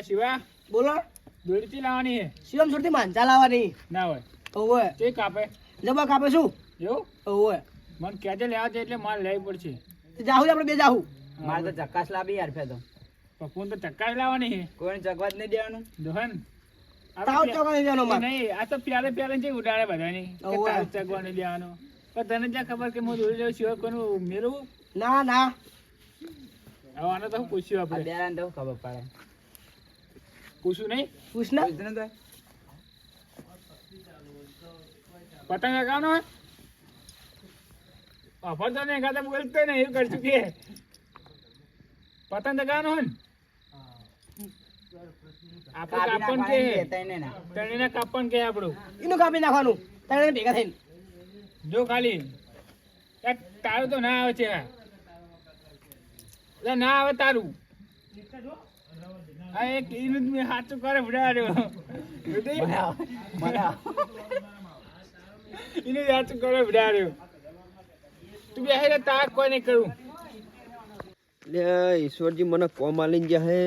શિવા બોલો દોડીથી લાવવાની હે શિવમ છોડતી માંચા લાવવાની ના હોય ઓવે તે કાપે જબા કાપે શું એવું ઓવે મને કહેજે લેવા છે એટલે માલ લેવી પડશે જાહુ આપણે બે જાહુ મારે તો ચક્કાસ લાવી યાર ફે તો પપ્પુને તો ચક્કા જ લાવવાની હે કોઈને ચકવા જ નહીં દેવાનું જોહન તાવ ચોકડી દેવાનો માર નહીં આ તો પ્યારે પ્યારે જે ઉડાડે બધાની કે ઓવે. તાર ચગવાની દેવાનો પણ તને જ્યાં ખબર કે હું દોડી લેવું સિવાય કોનું મેળવું ના ના હવે આને તો હું પૂછ્યું આ આપણે બેરાને તો ખબર પડે પૂછ્યું નહીં પૂછ ને પૂછ ને તો પતંગ લગાવવાનો હોય અફર તો નહીં ખાતા બોલતો નહીં એવું કરશું કે પતંગ લગાવવાનો હોય ને આપણે કાપણ કે તણીને કાપણ કે આપણું એનું કાપી નાખવાનું તારે ભેગા થઈને જો ખાલી એક તારું તો ના આવે છે એટલે ના આવે તારું આ એક એનું જ મેં હાથું કરે ભડાડ્યો એનું હાથું કરે ભડાડ્યો તું બે હે તાર કોઈ નહીં કરું એટલે ઈશ્વરજી મને કોમ આલીને ગયા હે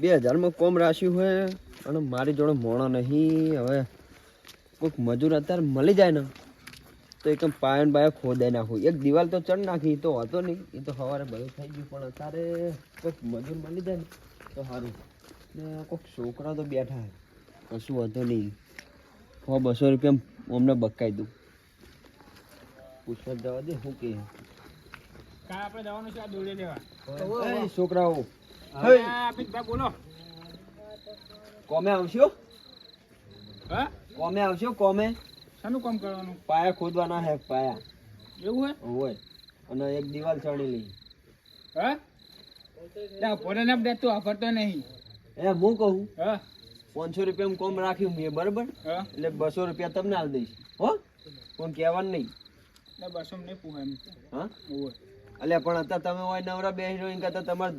2000 કોમ રાખ્યું હે અને મારી જોડે મોણો નહીં હવે કોઈક મજૂર અત્યારે મળી જાય ને તો એકદમ પાયન બાયો ખોદાઈ નાખું એક દિવાલ તો ચડ નાખી તો હતો નહીં એ તો સવારે બધું થઈ ગયું પણ અત્યારે કોઈક મજૂર મળી જાય ને તો સારું ને કોઈક છોકરા તો બેઠા હે કશું હતો નહીં 100-200 રૂપિયા અમને બકાઈ દઉં પૂછવા જવા દે શું કે કાલ આપણે જવાનું છે આ દોડી લેવા એ છોકરાઓ પિતા બોલો કોમે આવશો હા કોમે આવશો કોમે શાનું કામ કરવાનું પાયા ખોદવાના હે પાયા એવું હે હોય અને એક દિવાલ ચડી લઈ હા ના પોરે ના દે તું આફરતો નહીં એ હું કહું હા 500 રૂપિયા કોમ રાખ્યું મેં બરાબર હા એટલે 200 રૂપિયા તમને આલ દઈશ હો પણ કહેવાનું નહીં ના બસ અમને પૂછે હા ઓય અલ્યા પણ અત્યારે તમે હોય નવરા બે હિરોઈન કરતા તમારે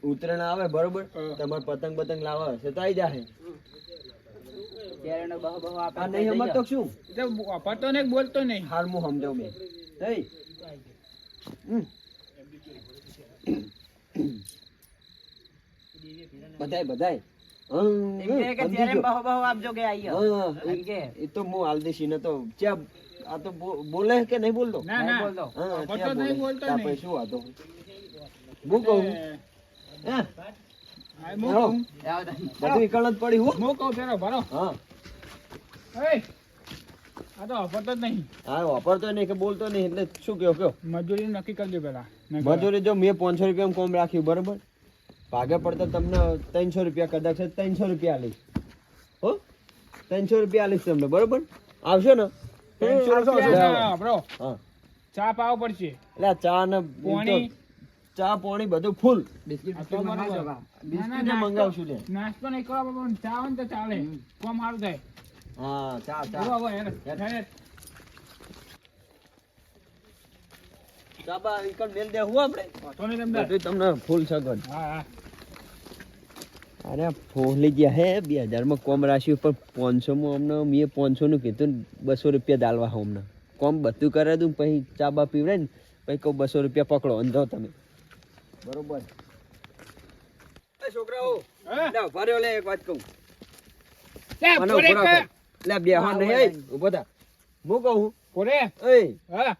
ઉતરેણ આવે બરોબર તમારે પતંગ પતંગ લાવવા હશે તો આવી જાય બેરાનો બહુ બહુ આ આપણે નહીં સમજતો શું એટલે આફરતો નહીં બોલતો નહીં હાલ હું સમજાવું બે થઈ બધાય બધાય કે ત્યારે બહુ બહુ આપજો કે આયો એમ કે એ તો હું હાલ દઈશ ને તો ચા આ તો બોલે કે નહીં બોલતો ના ના બોલતો હા આફરતો નહીં બોલતો તા નહીં પછી શું વાતો હું કહું હે આ મો કહું આવો તા બધું એકલ જ પડી હું મો કહું પેલો ભરો હા એ આ તો આફરતો જ નહીં હા વાપરતો નહીં કે બોલતો નહીં એટલે શું કયો મજૂરી નક્કી કરજો પેલા મજૂરી જો મેં 500 રૂપિયા કોમ રાખ્યું બરોબર ભાગે પડતા તમને 300 રૂપિયા કદાચ 300 રૂપિયા આલીશ હો 300 રૂપિયા આલીશ તમને બરોબર આવશો ને 300 રૂપિયા બરો હા ચા પાવ પડશે એટલે આ ચા ને પાણી ચા પાણી બધું ફૂલ બિસ્કિટ આ તો મંગાવજો બરોબર. બિસ્કિટ ને મંગાવશું લે નાસ્તો નહીં કરવા પણ ચા હોય ને તો ચાલે કોમ સારું થાય હા ચા ચા બોલો હવે હેડ. ચા બા ઈકણ મેલ દે હું આપણે વાંધો નહીં તમને. બધું તમને ફૂલ સગવડ હા હા અરે ફોલી ગયા હે 2000 કોમ રાખ્યું પણ 500 અમને મેં 500 નું કીધું ને 200 રૂપિયા દાલવા અમને કોમ બધું કરે દઉં પછી ચા બા પીવડે ને પછી કહું 200 રૂપિયા પકડો અને જાઓ તમે બરોબર છોકરાઓ હા? લે ઉભા રહ્યો લે એક વાત કહું લે, મને પોરે ઉભો કે. રાખો. લે બેહો નહીં એ ઉભો થા હું કહું પોરે. એ હા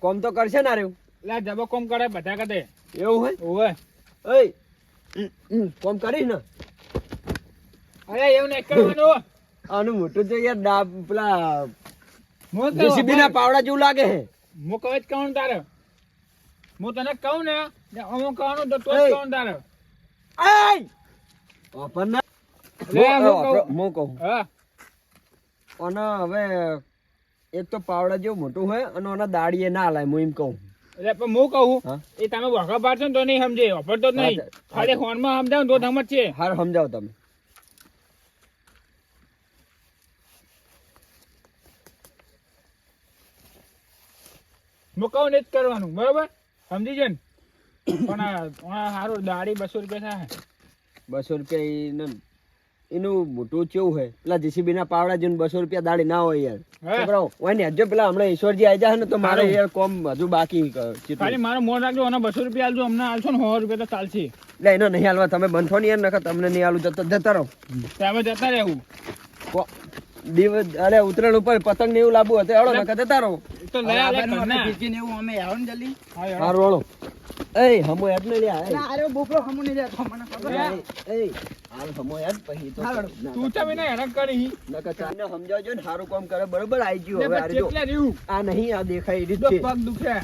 કોમ તો કરશે ના રહ્યું લે જબો કોમ કરે બધા કરે એવું હોય ઓવે એ કોમ કરીશ ને અરે એવું નહીં કરવાનું આનું મોટું તો યાર પેલા હું કહું, JCB ના પાવડા જેવું લાગે હે હું કહું જ કહું તારે હું તને કહું ને અમુક કહવાનું તો તું જ એ. કહું તારે એય! વાપર ના. લે, હું કહું. હું કહું હા અને હવે એક તો પાવડા જેવું મોટું હોય અને એના દાડીએ ના લાય હું એમ કહું એટલે પણ હું કહું હા? એ તમે વખા પાડશો ને તો નહીં સમજે વાપરતો જ નહીં હા, ખાલી ફોનમાં સમજાવ તો સમજ છે હાર સમજાવો તમે હું કહું ને જ કરવાનું બરોબર સમજી છે ને પણ આ સારું દાડી 200 રૂપિયા થાય 200 રૂપિયા ઈ ને એનું મોટું કેવું હોય પેલા જીસીબી ના પાવડા જોઈને 200 રૂપિયા દાડી ના હોય યાર હે? છોકરાઓ હોય ને હજુ પેલા હમણાં ઈશ્વરજી આવી જાય ને તો મારે યાર કોમ હજુ બાકી ચીટલું. ખાલી મારો મોન રાખજો અને 200 રૂપિયા આલજો અમને આલશો ને 100 રૂપિયા તો ચાલશે એટલે એનો નહીં હાલવા તમે બંધો નહીં યાર નકર તમને નહીં હાલું જતા રહો તમે જતા રહેવું દિવસ અરે ઉત્તરાયણ ઉપર પતંગ ને એવું લાવવું હતું એવડો નકર જતા રહો એ તો લઈ આલે ઘરના. એવું અમે આવો ને જલ્દી હા, યાર. હારું વાળો એ હમો યાદ નહીં લ્યા અરે બોપરો હમું નહીં જતો મને ખબર એ હાલ હમો યાદ પછી તો તું તમે ને હેરાન કરી નકર ચાને સમજાવજો ને સારું કામ કરે બરોબર આવી ગયું હવે ને હારી જો ચેટલા રહ્યું આ નહીં આ દેખાય એ રીત તો છે પગ દુખે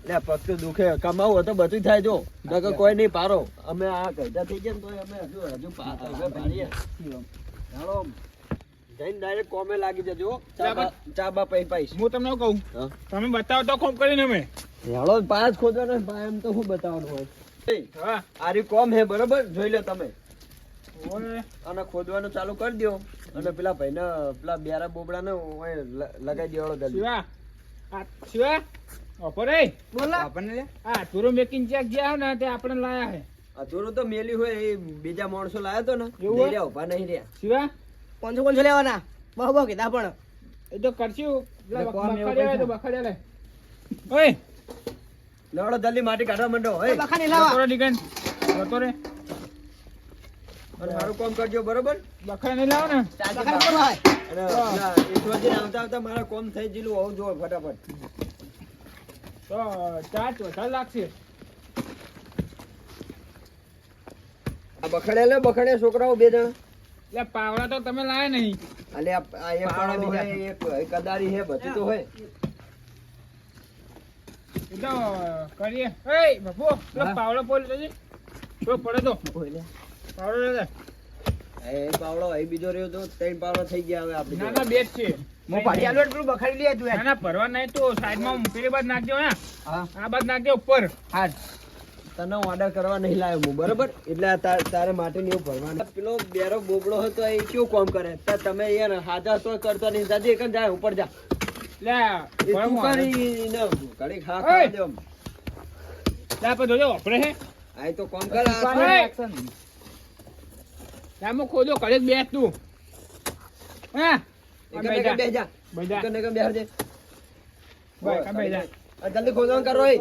લે પગ તો દુખે કમાવું તો બધું થાય જો નકર કોઈ નહીં પારો અમે આ ગઈડા થઈ ગયા ને તોય અમે હજુ પાડીએ ચાલો જઈને ડાયરેક્ટ કોમે લાગી જજો ચા બા પૈ પૈસ હું તમને કહું હા તમે બતાવો તો ખોપ કરીને અમે હેળો પાંચ ખોદવાનો ભાઈ એમ તો શું બતાવવાનું હોય હા આરી કોમ હે બરોબર જોઈ લો તમે ઓય અને ખોદવાનું ચાલુ કરી દો અને પેલા ભાઈને પેલા બ્યારા બોબડાને લગાઈ દેવાળો જલ્દી શિવા આ શિવા ઓપરે બોલા આપણને લે આ તુરો મેકિંગ ચેક ગયા ને તે આપણે લાયા હે અધૂરું તો મેલી હોય એ બીજા માણસો લાયા તો ને એવું નહીં હોય? રહ્યા ઉભા નહીં રહ્યા શિવા 500 લેવાના બહુ કીધા પણ એ તો કરશું પેલા કોમ એવું બખાડ્યા હોય તો બખાડ્યા લે ઓય લેવડો જલ્દી માટી કાઢવા માંડો હોય બખાની લાવા જતો રે દીકન જતો રે અને સારું કામ કરજો બરોબર બખાડ નહીં લાવો ને બખાની પર હોય અને પેલા ઈશ્વરજીને આવતા આવતા મારા કોમ થઈ ગયેલું હોવું જોઈએ ફટાફટ તો ચાર્જ વધારે લાગશે આ બખડે છોકરાઓ બે જણા એટલે પાવડા તો તમે લાયા નહીં અલે આ એક પાડો હોય એક કદારી હે બધું તો હોય એ તો કરીએ એ બાપુ પેલો પાવડો પોલ જજી તો પડે તો પાવડો લે લે. એ પાવડો એ બીજો રહ્યો તો ત્રણ પાવડો થઈ ગયા હવે આપણે ના ના બે જ છે હું પાડી આલો એટલું બખાડી લે તું ના ના ભરવા નહીં તો સાઈડમાં પેલી બાદ નાખજો ને હા આ બાદ નાખજો ઉપર હા તને ઓર્ડર કરવા નહીં લાવ્યો હું બરોબર એટલે આ તારે માટે ને એવું ભરવાનું પેલો બેરો બોબડો હતો એ કેવું કામ કરે તો તમે યાર હાજર તો કરતો નહીં જાજે એક જ જાય ઉપર જા લે એ તું કરી ને ઘડી ખા ખા દે આમ. લે આપણે જોજો આપણે હે આ તો કામ કર લામો ખોજો કરે બેસ તું હા બે જા બેજા કને કે બેહર દે ભાઈ કા બેજા આ જલ્દી ખોદવાનું કરો એ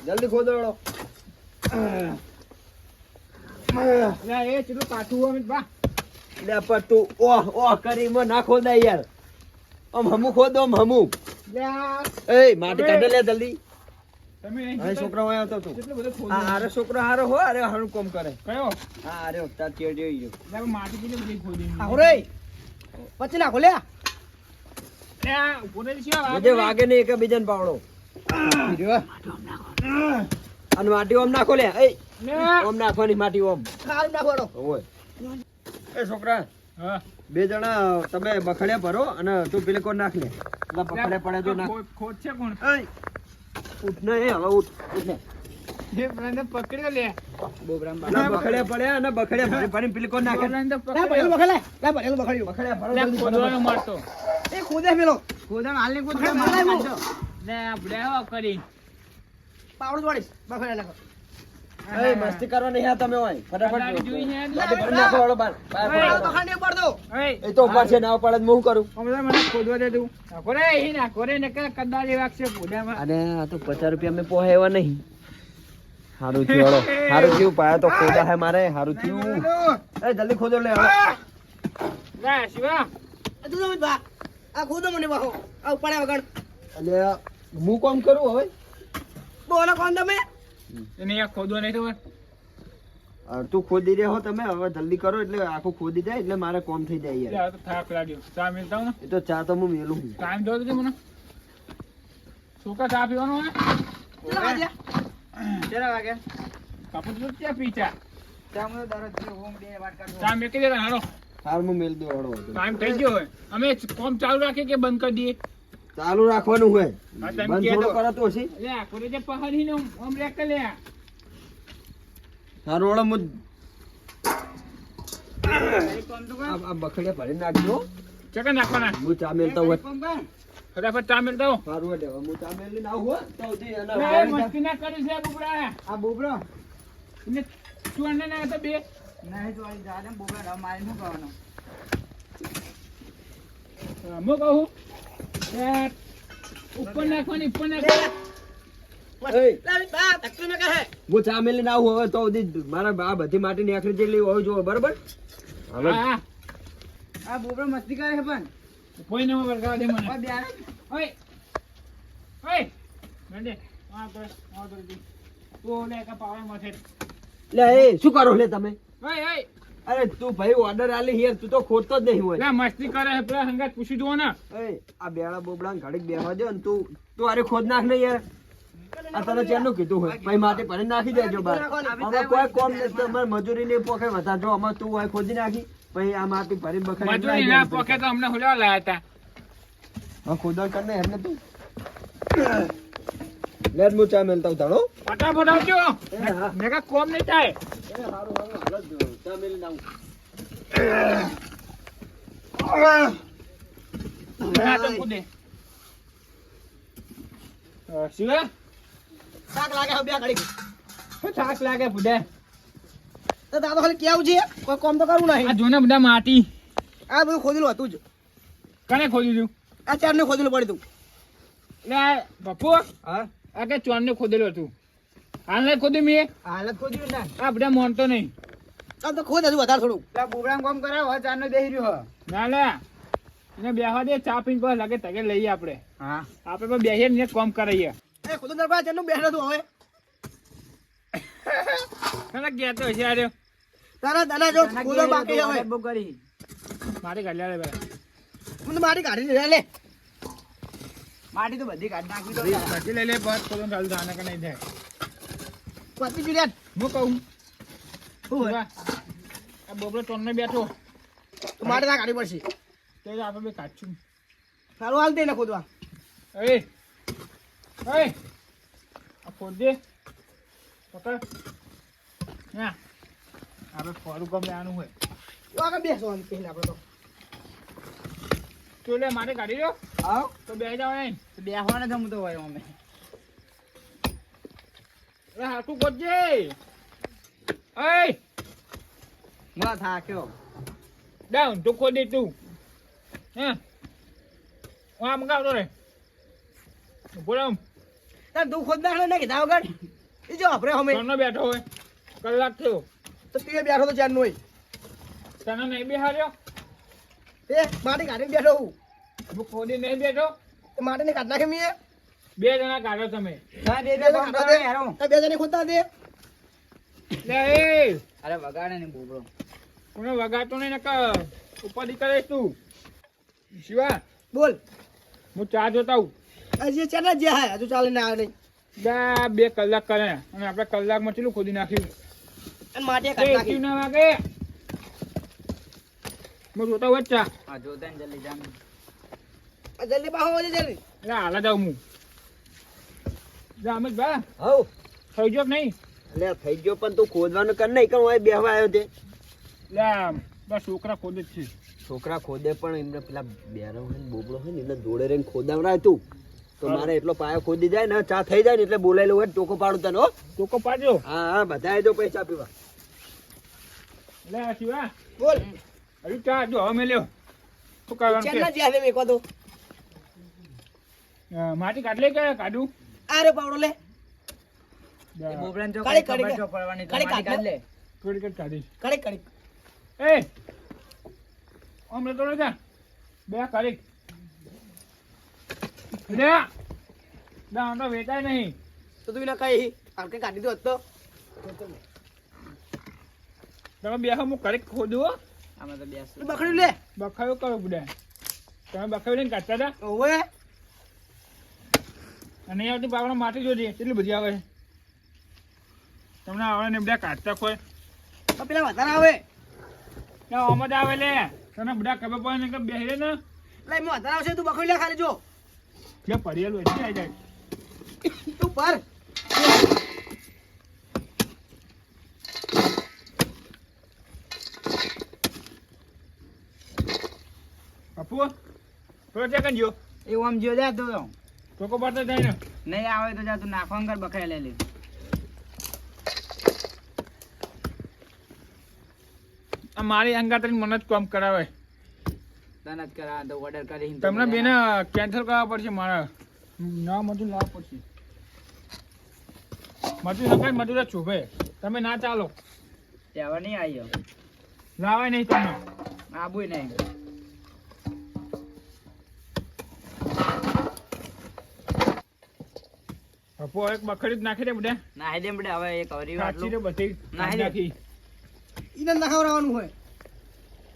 જલ્દી ખોદો લે એ ચેટલું કાઠું હોય બા લે પર તું ઓહ કરી માં ના ખોદાય યાર આમ હમુ ખોદો આમ હમુ લે એ માટી કાઢે લે જલ્દી તમે નહીં આ છોકરો આયો તો તું કેટલું બધું ખોજો આ આરે છોકરો હારો હો અરે હારું કામ કરે કયો હા અરે તાર ચેડ જોઈ ગયો લે માટી કેટલી બધી ખોદી આહો રે પછી નાખો લે લે ઉપર છે જે વાગે ને એક બીજાને પાવડો અને માટી ઓમ નાખો લે એ લે ઓમ નાખવાની માટી ઓમ ખારું નાખવાનો ઓય એ છોકરા હા બે જણા તમે બખડ્યા ભરો અને તું પેલે કોણ નાખ લે એટલે બખડે પડે તો નાખ ખોટ છે કોણ એય, ઉઠ ને હવે ઉઠ ને જે પ્રાંત પકડી લે બખડ્યા પડ્યા અને બખડ્યા ભરી ભરી પેલે કોણ નાખે પ્રાંત લે પકડી ભરેલું બખાલાય લે ભરેલું બખાડ્યું બખડ્યા ભરો લે જલ્દી ખોદવાનો ફટાફટ. મારતો એ ખોદે પેલો ખોદા હાલ ની બખાડ મારાય હું. લે આપણે આવો કરી પાવડો જોડીશ બખાડ્યા નાખો એય, મસ્તી કરવા નહીં આ તમે હોય ફટાફટ કડારી જોઈ છે? માટી ભરી નાખો વાળો બાર બહાર ઓય, ફટાફટ. બખાડને ઉપર દો ઓય એ તો ઉપર છે ના પડે તો હું કરું હમણાં મને ખોદવા દે તું નાખો રે એ નાખો રે ને કે કદાળી વાગશે ખોદામાં અને આ તો 50 રૂપિયા મેં પોહે એવા નહીં હારું થયું હળો હારું થયું પાયા તો ખોદા હે મારે હારું થયું એ જલ્દી ખોદો લે હળો. લે શિવા તું તો બા આ ખોદો મને બાહો આ ઉપર વગર અલ્યા હું કોમ કરું હવે બોલો કોણ તમે એને યાર ખોદવા નહીં ખબર તું ખોદી રહ્યો હો તમે હવે જલ્દી કરો એટલે આખું ખોદી જાય એટલે મારે કોમ થઈ જાય લે યાર આ તો થાક લાગ્યો ચા મિલતા હું ને એ તો ચા તો હું મેલું છું. ટાઈમ જોતો હતી મને છોકરા ચા પીવાનો હોય કેટલા વાગ્યા કેટલા વાગે કાપડ તો ત્યાં પીચા ચામડો દરરોજ હું બે વાત કરું ચા મેકી દેતા હાલો હાર હું મેલ દો હળો ટાઈમ થઈ ગયો હોય અમે કોમ ચાલુ રાખીએ કે બંધ કરી દઈએ ચાલુ રાખવાનું હોય હા, તમે બંધ કહે થોડો તો. કરો તો હશી લે કોરે જે પહાડી ને આમ રેક લે હારું હળો હું કોમ તો આ બખડે ભરી નાખજો ચકા નાખવાના હું ચા મેલતા હોય ફટાફટ ચા મેલતા હો સારું હોય દેવા હું ચા મેલી ના હોય તો હજી એના લે, વાળી મસ્તી ના કરી છે બુબડા આ બોબરો એને તું અન્ને ના હતા બે નહીં તો વાળી દાદા બોબરા રમ મારી શું કરવાનો હું કહું ઉપર નાખવાની ઉપર નાખવાની હું ચા મેલીને આવું હવે તો સુધી મારા આ બધી માટી ની આખરી જેટલી હોવી જોઈએ બરોબર હવે હા આ બોબડો મસ્તી કરે છે પણ કોઈ ન વળગાવા દે મને ઓય બેહાડો. ઓય ઓય ગંડે આ તો તું લે કા પાવર માથે લે એ શું કરો લે તમે ઓય ઓય અરે તું ભાઈ ઓર્ડર આલી યાર તું તો ખોટતો જ નહીં હોય લે મસ્તી કરે છે પેલા હંગાત પૂછી દો ને એ આ બેડા બોબડા ઘડીક બેહવા દે ને તું અરે ખોદ નાખ ને યાર આ તને ચેનું કીધું હોય ભાઈ માટી ભરી નાખી દેજો બાર અમે કોઈ કોમ નથી તમારે મજૂરી ની પોકે વધારજો અમે તું હોય ખોદી નાખી પછી આ માટી ભરી બખરી મજૂરી ના પોકે તો અમને હુલા લાયા હતા હા ખોદા કર ને એટલે તું લેટ મુ ચા મેલતા ઉતારો ફટાફટ આવજો મેં કા કોમ નહીં થાય હારું હાલ ચા મેલીને આવું હા તો કૂદે શિવા શાક લાગે હવે બે ઘડી શું થાક લાગે બુડે તો દાદા ખાલી કેવું છે કોઈ કામ તો કરવું આ નહીં જોને બધા માટી આ બધું ખોદેલું હતું જ કને ખોદી દીધું આ ચારને ખોદેલું પડ્યું હતું એટલે આ બાપુ હા આ કે ચોરને ખોદેલું હતું હાલ નહીં ખોદ્યું મેં હાલત ખોદ્યું ને આ બધા માનતો નહીં આમ તો ખોદ હતું વધારે થોડું પેલા બોબડાને કામ કરાવો હવે ચારનો બેહી રહ્યો હે. ના લે એને બેહવા દે ચા પીને પછી લાગે તકે લઈએ આપણે હા આપણે પણ બેસીએ ને કામ કરાઈએ એ ખોદો દરબાર ચારનું બેઠા હતું હવે તને કહેતો હશે આર્યો તારા દાદા જો ખોદો બાકી હવે બહુ કરી મારી ગાડી લે ભાઈ મને મારી કાઢી લે લે માટી તો બધી કાઢી નાખી તો ગાડી લઈ લે બસ ખોદો ચાલુ જાને કે નહીં થાય પતિ જુલિયન હું કહું શું હોય આ બોબડો ચોરને બેઠો તો મારે ના કાઢી પડશે તો આપણે બે કાઢશું સારું હાલ દે ને ખોદવા એ એ આ ખોદ દે પકડ ના આપણે ફોરું ગમે આનું હોય તો આગળ બેસો આમ પહેલા આપણે તો લે મારે કાઢી દો આવ તો બે જાવ નહીં તો બેહવાને જમતો હોય અમે એ હાકું ખોદજે એ હું થાક્યો ડાઉન તું ખોદી તું હા આ મંગાવતો રે બોલો તાર તું ખોદ નાખ ને કીધા વગર એ જો આપણે અમે ચોરનો બેઠો હોય કલાક થયો તો તું બેઠો તો ચારનું હોય તને નહીં બેહાર્યો એ માટી કાઢીને બેઠો હું હું ખોદી નહીં બેઠો એ માટીને કાઢ નાખે મેં બે જણા કાઢો તમે હા બે બે બે કામ જણા કરો દે યારો બે જણે ખોદતા દે લે એ અરે વગાડે ને બોબડો કોને વગાડતો નહીં નકર ઉપાધિ કરે તું શિવા બોલ હું ચા જોતા હું હજી ચાલે જે હા હજુ ચાલે ના આવે નહીં દા 2 કલાક કરે અને આપણે કલાકમાં ચેલું ખોદી નાખ્યું અને માટી એ કાઢ નાખી ના વાગે હું જોતા હોય જ ચા હા જોતા ને જલ્દી જામ જલ્દી બાહો વજે જલ્દી એટલે હાલા જાઉં હું જા અમિત ભા હવ થઈ ગયો કે નહીં લે થઈ ગયો પણ તું ખોદવાનું કર નહીં કર હું બેહવા આવ્યો તે લે બસ છોકરા ખોદે જ છે છોકરા ખોદે પણ એમને પેલા બેરો હોય ને બોબડો હોય ને એમને જોડે રહીને ખોદાવડાય તું તો મારે એટલો પાયો ખોદી જાય ને ચા થઈ જાય ને એટલે બોલાયેલું હોય ને ટોકો પાડું તને હો ટોકો પાડજો હા હા બધા આવી દો પૈસા પીવા લે શિવા બોલ હજુ ચા જો હવે મેલ્યો શું કરવાનું ચાલના છે જે હાલે મેકો તો માટી કાઢ લે કે કાઢું આ રે પાવડો લે બોબડાને જો કાઢી, ખબર કાઢી, જો પડવાની તો કાઢી, માટી કાઢ લે થોડી કટ કાઢી કડીક કડીક એ અમને તો જા બે કરી લે ના તો વેચાય નહીં તો તું ના કઈ આકે કાઢી દો તો તમે બે હું કરી ખોદું હો આમાં તો બેસ તું બખડ્યું લે બખાયો કરો બધા તમે બખાયો લઈને કાઢતા હતા ઓવે અને એ આવતી પાવડા માટી જોજે કેટલી બધી આવે છે તમને આવે ને બધા કાઢતા કોઈ તો પેલા વધારે આવે આમ જ આવે લે તને બધા ખબર પડે ને કે બેહરે ને એટલે એમાં વધારે આવશે તું બખડ્યું લે ખાલી જો જે પડિયેલું એટલે આવી જાય તું પર આપુ તો ચેકન જો એવું આમ જો જા તો ટોકો પાડતા જાય ને નહીં આવે તો જા તું નાખવા કર બખાય લઈ લે આ મારી અંગાત મને જ કામ કરાવે તને જ કરા તો ઓર્ડર કરી તમને બેને કેન્સલ કરવા પડશે મારે નવા મજૂર લાવવા પડશે મજૂર નખાય મજૂર જ છુભે તમે ના ચાલો ત્યાં નહીં આવ્યો લાવાય નહીં તમે આબુ નહીં પપ્પો એક બખડી જ નાખી દે બધા નાહી દે બડે હવે એક અરી કાચી રે બધી નાખી દે. નાખી ઈને નખાવરાવાનું હોય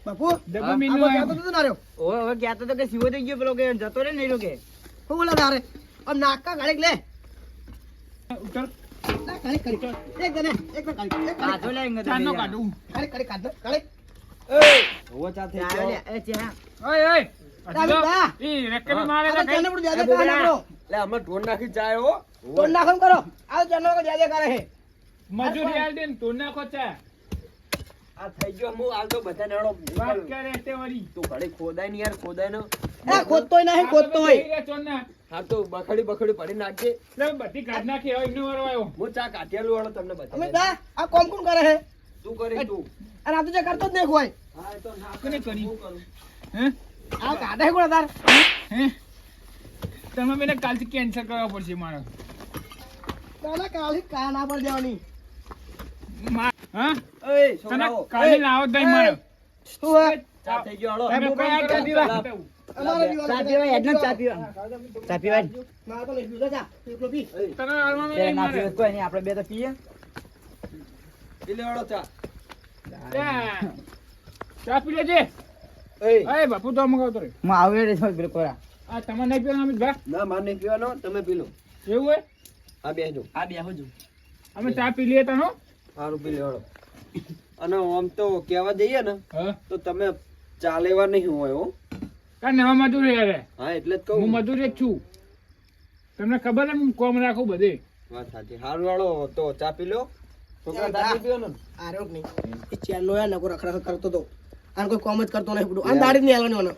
બાપુ ડબ્બો આ મીનો બધું તો તું ના રહ્યો ઓય હવે કહેતો તો કે સીવો થઈ ગયો પેલો કે જતો રે નહીં કે હું બોલે તારે આમ નાકા ગાડીક લે ઉતર ના ગાડીક કરી એક દને એક ના ગાડીક એક કાઢો લે ઇંગ ચાનો કાઢું ગાડીક કરી કાઢ ગાડીક હોવો ચા થઈ ચાલે ગયો એ ચા ઓય ઓય રામી બા. ઈ રેકડી મારે આ તો કઈ ચાને પણ જ્યાદા કરે આપણો એટલે અમે ઢોર નાખી જાય હો તો નાખમ કરો આ તો ચાનો જ્યાદા કરે હે મજૂર યાર દે ને તો નાખો ચા આ થઈ ગયો હું હાલ તો બધા નેડો વાત કરે તે વળી તું ઘડી ખોદાય ને યાર ખોદાય ને એ ખોદતોય નહીં ખોદતોય હા તો બખડી પડી નાખજે બધી કાઢ નાખી હવે એમનો વારો આવ્યો હું ચા કાઢેલું વાળો તમને અમે બતાવી દા આ કોમ કોણ કરે હે તું કરી તું અને આ તો જે કરતો જ નહીં કોઈ હા એ તો ના કોને કરી? હું કરું. હે આ કાઢે કોણ તાર હે તમે મને કાલથી કેન્સલ કરવા પડશે મારે તારા કાલી કા ના પર દેવાની હા ઓય તને છોકરાઓ કાલે લાવો દઈ મારે શું હે ચા થઈ ગયો હાલો એ બોકા આ ચા પીવા. અમારે ચા પીવા હેડ ને ચા પીવા ચા પીવા મારે તો નહીં પીવું જા એકલો પી તને હાલમાં બે નહીં ના મારે પીવે કોઈ નહીં આપણે બે તો પીએ પી લે વાળો ચા ચા પી લેજે ઓય અરે બાપુ તો મગાવતો રે હું આવે રે છો પેલો કોરા આ તમારે નહીં પીવાનું અમિત ભા ના માર નહીં પીવાનો તમે પી લો એવું હોય આ બેસજો આ બે હોજો અમે ચા પી લઈએ તનો સારું પી લે વાળો અને આમ તો કહેવા જઈએ ને હા તો તમે ચા લેવા નહીં હોય હો કા નવા મજૂર યાર હા એટલે જ હું કહું મજૂર જ છું તમને ખબર ને હું કોમ રાખું બધે વાત સાચી હારું વાળો તો ચા પી લો છોકરા ચા નહીં પીવાનો ને? આરોપ નહીં એ ચેનનો યાર નકો રખડા કરતો તો આને કોઈ કોમ જ કરતો નહીં પડું આને દાડી જ નહીં હાલવાની આને.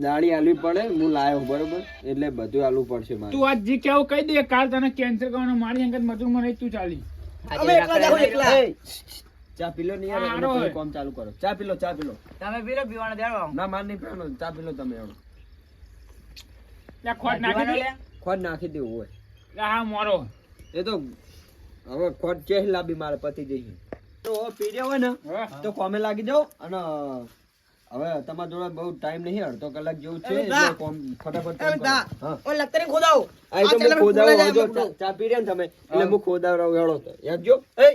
દાળી આલવી પડે હું લાયો બરોબર એટલે બધું આલવું પડશે મારે તું આજ જે કેવું કહી દે કાલ તને કેન્સલ કરવાનો મારી અંગત મજૂરમાં નહીં તું ચાલી અમે એકલા જાવ એકલા એય, ચા પી લો ને યાર હા, અને હારો તમે હોય. કામ ચાલુ કરો ચા પી લો ચા પી લો તમે પીલો પીવાનો દેડો ના માર નહીં પીવાનો ચા પી લો તમે એવડો ત્યાં ખોટ નાખી દે ખોટ નાખી દેવું હોય હા મારો એ તો હવે ખોટ ચેહ લાંબી મારે પતી જઈ તો પી રહ્યો હોય ને હા તો કોમે લાગી જાઓ અને હવે તમારા જોડે બહુ ટાઈમ નહીં અડધો કલાક જેવું છે અરે એટલે દા. કોમ ફટાફટ એમ કામ કરો. દા હા ઓય લગતા નહીં ખોદાવો આ તો હું ખોદાવ જો ચા પી રહ્યા ને તમે એટલે હું ખોદાવ રહું હેળો તો યાદ જો એ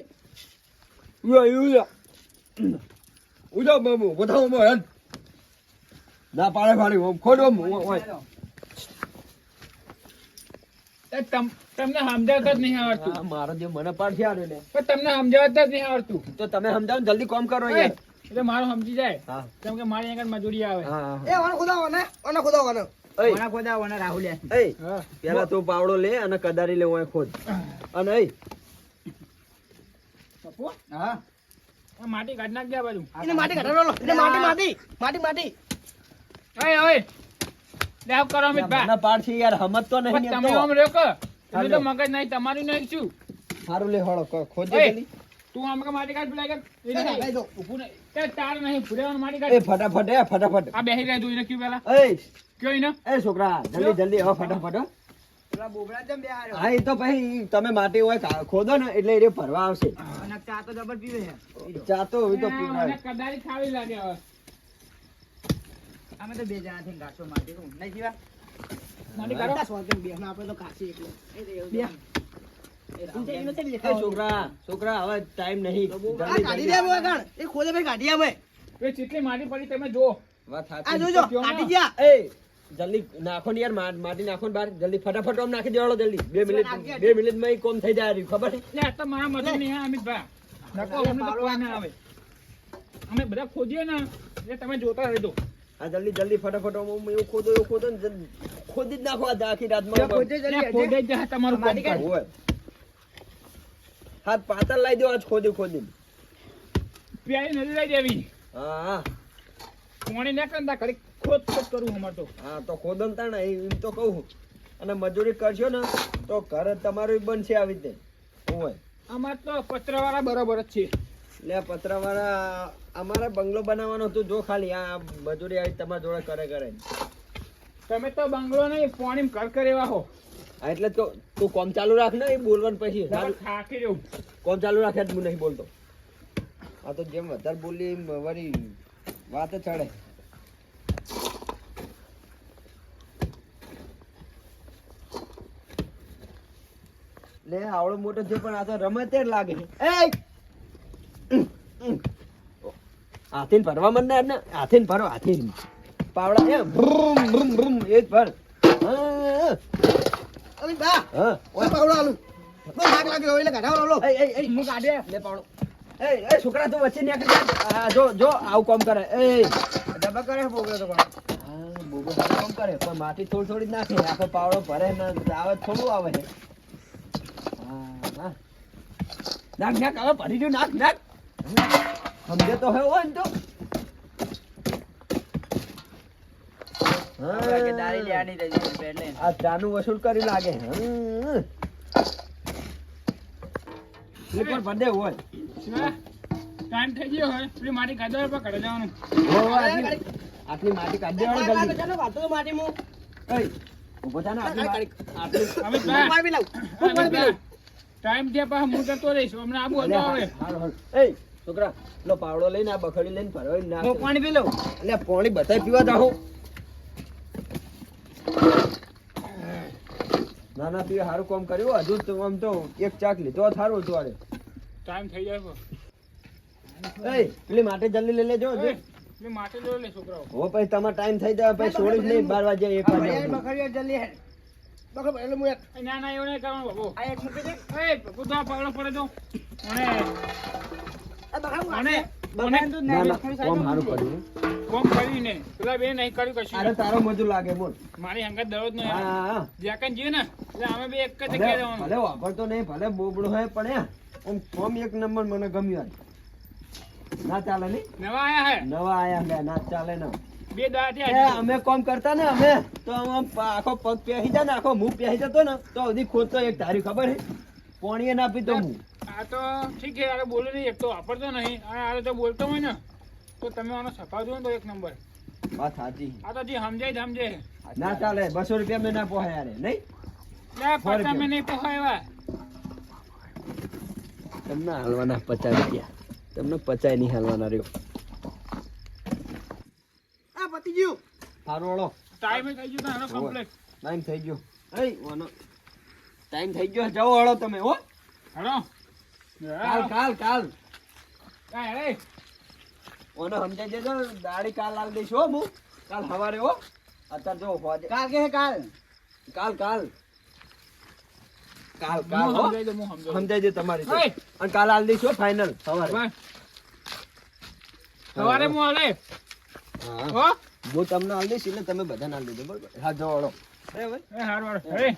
ઉજો મામુ બતાવો મો હેડ ના પાડે પાડી ઓમ ખોડો ઓય તમને સમજાવતા જ નહીં આવડતું આ મારો જે મને પાડશે આને ને પણ તમને સમજાવતા જ નહીં આવડતું તો તમે સમજાવો ને જલ્દી કામ કરો યાર એટલે મારું સમજી જાય હા કેમ કે મારી આગળ મજૂરી આવે હા એ ઓને ખોદાવો ને ઓને ખોદાવો ને એય કોના કોના ઓના રાહુલ એય હા. પેલા તું પાવડો લે અને કદારી લે ઓય ખોદ અને એય પપ્પુ, હા આ માટી કાઢ નાખ દે આ બાજુ એને માટી કાઢો લો એને માટી ઓય ઓય લે આવ કરો અમિત ભા મને પાડશે યાર હમત તો નહીં પણ એમ તમે તો. આમ રહ્યો કે તમે તો હાલો. મગજ નહીં તમારું નહીં છું હારું લે હળો ખોદજે ઓય, જલ્દી તું આમ કે માટી કાઢ પેલા કે એ કાઢી દો. ઊભું નહીં તે તાર નહીં ફુરેવાનું માટી એ કાઢ ફટાફટ આ બેહી રહે તું એને કયું પેલા એય કયો એને એ છોકરા જલ્દી હવે ફટાફટ હો. પેલા બોબડા જેમ બે હાર્યો હા એ તો પછી તમે માટી હોય ખોદો ને એટલે એ ભરવા આવશે અને ચા તો જબર પીવે છે ચા તો એ તો મને પીવડાવે. કદારી ખાવી લાગે હવે અમે તો બે જણા થઈને ગાંઠો માટી નહીં જીવા માટી કાઢો સ્વાગત બે આપણે તો કાચી એકલો બે એ છોકરા હવે ટાઈમ નહીં આ જલ્દી, કાઢી જલ્દી. દે અમે કાઢ એ ખોદે ભાઈ કાઢી અમે એ ચીટલી માટી પડી તમે જો વાત આ સાચી. જોજો કયો ના? કાઢી ગયા એ જલ્દી નાખો ને યાર માટી નાખો ને બહાર જલ્દી ફટાફટ આમ નાખી દેવાળો જલ્દી 2 મિનિટમાં ઈ કોમ થઈ જાય રહ્યું, ખબર છે લે આ તો મારા મજૂર નહીં હા અમિત ભા નકો અમને તો કોઈ ના આવે અમે બધા ખોદીએ ને એટલે તમે જોતા રહેજો આ જલ્દી ફટાફટ આમ એવું ખોદો ને ખોદી જ નાખો આ આખી રાતમાં લે ખોદે જ જા તમારું કામ કર હોય. હાથ પાતળ લાવી દો આજ ખોદી પ્યારી નદી લઈ દેવી હા પાણી ના કરતા ઘડી ખોદ કરું અમાર તો હા તો ખોદન તાણે એમ તો કહું અને મજૂરી કરશો ને તો ઘર તમારું બનશે આવી રીતે હોય અમાર તો પત્રવાળા બરોબર જ છે લે પતરાવાળા અમારે બંગલો બનાવવાનો હતું જો ખાલી આ મજૂરી આવી તમારા જોડે કરે તમે તો બંગલો નહીં પાણી કર એવા હો હા, એટલે તો તું કોમ ચાલુ રાખ ને એ બોલવાનું પછી થાકી જવું કોમ ચાલુ રાખે જ હું નહીં બોલતો આ તો જેમ વધારે બોલી એમ વળી વાત જ ચડે લે આવડો મોટો છે પણ આ તો રમતે જ લાગે છે હાથીને ભરવા મન ને હાથીને ભરો હાથીને પાવડા એમ ભ્રુમ ભ્રુમ ભ્રુમ એ જ ભર હા અરે બા હા ઓય પાવડો આલુ બસ આગ લાગ્યો એટલે કાઢાવો લો હું કાઢે લે પાવડો એ છોકરા તું વચ્ચે નીકળી જા જો આવું કામ કરે ડબ્બા કરે બોગરો તો પણ હા બોબો કામ કરે પણ માટી થોડી નાખે આખો પાવડો ભરે ને આવે થોડું આવે છે હા નાખ હવે ભરી જો નાખ સમજે તો હે હોય ને તો કે દારી લેવાની રહી છે એટલે આ ચાનું વસૂલ કરી લાગે સ્લીપર ભર દે હોય ટાઈમ થઈ ગયો હોય પેલી માટી કાઢવા પર કાઢી જવાનું આટલી માટી કાઢી દેવાની જલ્દી ચાલો વાતો તો માટી મો એય ઉભો થા ને આટલી હવે પાવી લાવ ટાઈમ થયા પાછા હું જતો રહીશ હમણાં આબુ હતો હવે એય છોકરા લો પાવડો લઈને આ બખડી લઈને ભરવા ના હું પાણી પી લઉં એટલે પાણી બધાય પીવા જાઓ ના તું સારું કામ કર્યું હજુ તો આમ તો એક ચાક લીધો સારું હતું આડે ટાઈમ થઈ જાય એય પેલી માટે જલ્દી લઈ લેજો હજુ મેં માટી જોઈ લે છોકરાઓ હો પછી તમારો ટાઈમ થઈ જાય પછી છોડીશ નહીં 12 વાગે 1 વાગે બકરીઓ જલ્દી હે બકરો એટલે હું એક ના એવું નહીં કરવાનું બાબુ આ એક મૂકી દે એ બાબુ તો આ પાવડો પડે તો અને આ બકરા અને ના કોમ સારું કર્યું કોમ કરીને પેલા બે નહીં કર્યું કશું અરે તારો મજૂર લાગે બોલ મારી હંગત દરરોજ નો હા જ્યાં જીએ ને એટલે અમે બે એક જ ભલે જગ્યાએ રહેવાનું ભલે વાપરતો નહીં ભલે બોબડો હોય પણ આમ કોમ એક નંબર મને ગમ્યું ના ચાલે નહીં નવા આયા હે નવા આયા લે ના ચાલે ના બે દાડા એ અમે કોમ કરતા ને અમે તો આમ આખો પગ પહેરી જાય ને આખો મું પહેરી જતો ને તો હજી ખોદતો એક તારી ખબર હે પાણી ના પીતો હું આ તો ઠીક છે આ બોલું નહીં એક તો વાપરતો નહીં અને આ તો બોલતો હોય ને તો તમે આનો સફા દો ને તો એક નંબર વાત સાચી આ તો જે સમજે ના ચાલે 200 રૂપિયા મેં ના પોહાય યાર નહીં લે પચાસ મેં નહીં પોહાય એવા તમને હાલવાના 50 રૂપિયા તમને 50 નહીં હાલવાના રહ્યો આ પતી ગયું સારું હળો ટાઈમે થઈ ગયો આનો કમ્પ્લીટ ટાઈમ થઈ ગયો એય ઓનો ટાઈમ થઈ ગયો જાઓ હળો તમે હો હેલો કાલ કાય ઓનો સમજાઈ દેજો દાડી કાલ લાલ દઈશ હો હું કાલ સવારે હો અત્યારે જો હોજે કાલ કે કાલ કાલ હું હો સમજાઈ દઉં સમજાઈ દે તમારી ઓય. અને કાલ હાલ દઈશ હો ફાઇનલ સવારે સવારે હું હાલે હા હો હું તમને હાલ દઈશ એટલે તમે બધાને હાલ દેજો બરોબર હા જો હળો બરાબર એ હારું હારું.